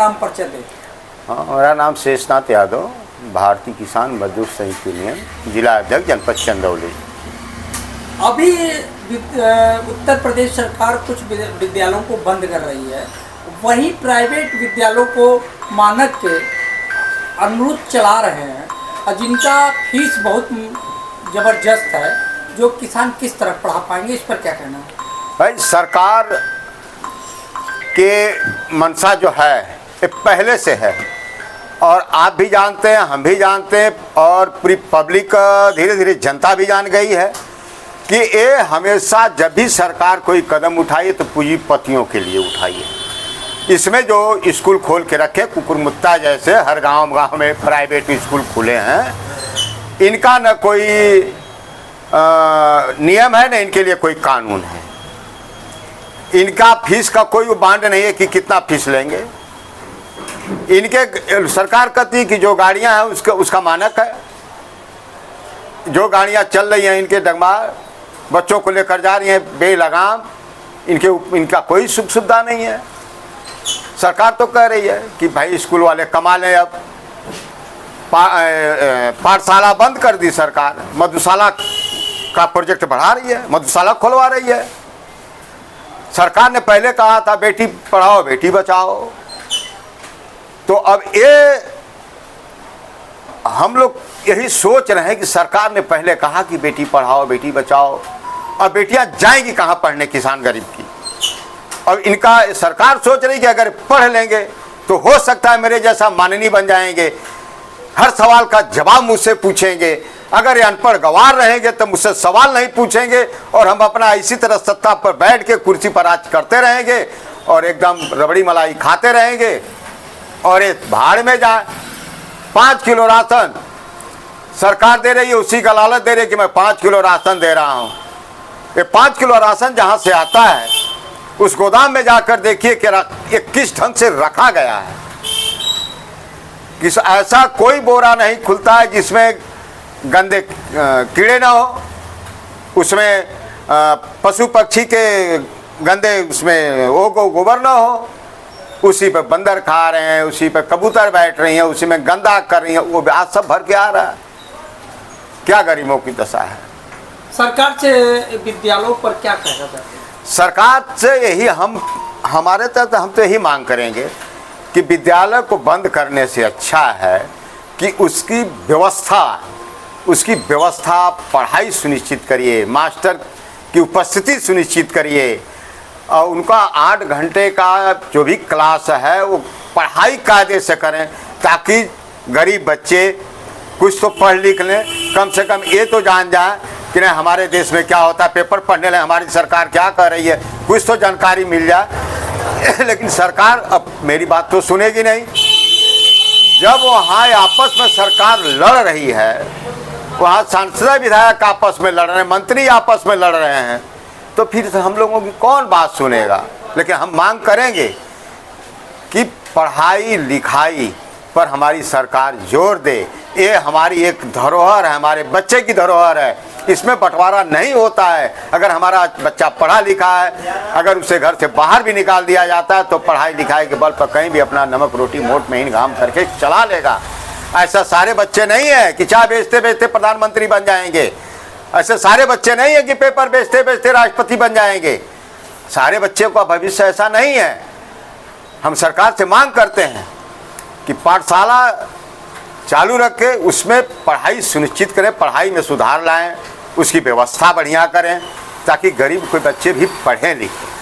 नाम परिचय दें। हाँ, मेरा नाम शेषनाथ यादव, भारतीय किसान मजदूर संयुक्त यूनियन जिला अध्यक्ष जनपद चंदौली। अभी उत्तर प्रदेश सरकार कुछ विद्यालयों को बंद कर रही है, वहीं प्राइवेट विद्यालयों को मानक के अनुरूप चला रहे हैं और जिनका फीस बहुत ज़बरदस्त है, जो किसान किस तरह पढ़ा पाएंगे, इस पर क्या कहना है? भाई, सरकार के मंशा जो है ये पहले से है और आप भी जानते हैं, हम भी जानते हैं और पूरी पब्लिक धीरे धीरे जनता भी जान गई है कि ये हमेशा जब भी सरकार कोई कदम उठाई तो पूंजीपतियों के लिए उठाई है। इसमें जो स्कूल खोल के रखे, कुकुरमुत्ता जैसे हर गांव में प्राइवेट स्कूल खुले हैं, इनका न कोई नियम है न इनके लिए कोई कानून है। इनका फीस का कोई बांड नहीं है कि कितना फीस लेंगे। इनके सरकार कहती है कि जो गाड़ियां हैं उसका मानक है, जो गाड़ियां चल रही हैं इनके डगमार बच्चों को लेकर जा रही हैं बेलगाम, इनका कोई सुख सुविधा नहीं है। सरकार तो कह रही है कि भाई स्कूल वाले कमा लें। अब पाठशाला बंद कर दी सरकार, मधुशाला का प्रोजेक्ट बढ़ा रही है, मधुशाला खुलवा रही है। सरकार ने पहले कहा था बेटी पढ़ाओ बेटी बचाओ, तो अब ये हम लोग यही सोच रहे हैं कि सरकार ने पहले कहा कि बेटी पढ़ाओ बेटी बचाओ, अब बेटियां जाएंगी कहाँ पढ़ने किसान गरीब की। अब इनका सरकार सोच रही कि अगर पढ़ लेंगे तो हो सकता है मेरे जैसा माननीय बन जाएंगे, हर सवाल का जवाब मुझसे पूछेंगे। अगर ये अनपढ़ गंवार रहेंगे तो मुझसे सवाल नहीं पूछेंगे और हम अपना इसी तरह सत्ता पर बैठ के कुर्सी पर राज करते रहेंगे और एकदम रबड़ी मलाई खाते रहेंगे और ये भाड़ में जाए। 5 किलो राशन सरकार दे रही है, उसी का लालच दे रही है कि मैं 5 किलो राशन दे रहा हूँ। ये 5 किलो राशन जहाँ से आता है उस गोदाम में जाकर देखिए कि ये किस ढंग से रखा गया है। ऐसा कोई बोरा नहीं खुलता है जिसमें गंदे कीड़े ना हो, उसमें पशु पक्षी के गंदे उसमें गोबर ना हो। उसी पे बंदर खा रहे हैं, उसी पे कबूतर बैठ रही हैं, उसी में गंदा कर रही हैं, वो आज सब भर के आ रहा है। क्या गरीबों की दशा है। सरकार से विद्यालयों पर क्या कहना चाहते हैं? सरकार से यही हमारे तरफ हम तो यही मांग करेंगे कि विद्यालय को बंद करने से अच्छा है कि उसकी व्यवस्था पढ़ाई सुनिश्चित करिए, मास्टर की उपस्थिति सुनिश्चित करिए और उनका 8 घंटे का जो भी क्लास है वो पढ़ाई कायदे से करें ताकि गरीब बच्चे कुछ तो पढ़ लिख लें, कम से कम ये तो जान जाए कि नहीं हमारे देश में क्या होता है, पेपर पढ़ने लें हमारी सरकार क्या कर रही है, कुछ तो जानकारी मिल जाए। लेकिन सरकार अब मेरी बात तो सुनेगी नहीं। जब वहाँ आपस में सरकार लड़ रही है, वहाँ सांसद विधायक आपस में लड़ रहे हैं, मंत्री आपस में लड़ रहे हैं, तो फिर हम लोगों की कौन बात सुनेगा। लेकिन हम मांग करेंगे कि पढ़ाई लिखाई पर हमारी सरकार जोर दे। ये हमारी एक धरोहर है, हमारे बच्चे की धरोहर है, इसमें बंटवारा नहीं होता है। अगर हमारा बच्चा पढ़ा लिखा है, अगर उसे घर से बाहर भी निकाल दिया जाता है तो पढ़ाई लिखाई के बल पर कहीं भी अपना नमक रोटी मोट महीन घाम करके चला लेगा। ऐसा सारे बच्चे नहीं है कि चाय बेचते बेचते प्रधानमंत्री बन जाएंगे, ऐसे सारे बच्चे नहीं है कि पेपर बेचते बेचते राष्ट्रपति बन जाएंगे। सारे बच्चे का भविष्य ऐसा नहीं है। हम सरकार से मांग करते हैं कि पाठशाला चालू रख के उसमें पढ़ाई सुनिश्चित करें, पढ़ाई में सुधार लाएं, उसकी व्यवस्था बढ़िया करें ताकि गरीब कोई बच्चे भी पढ़ें लिखें।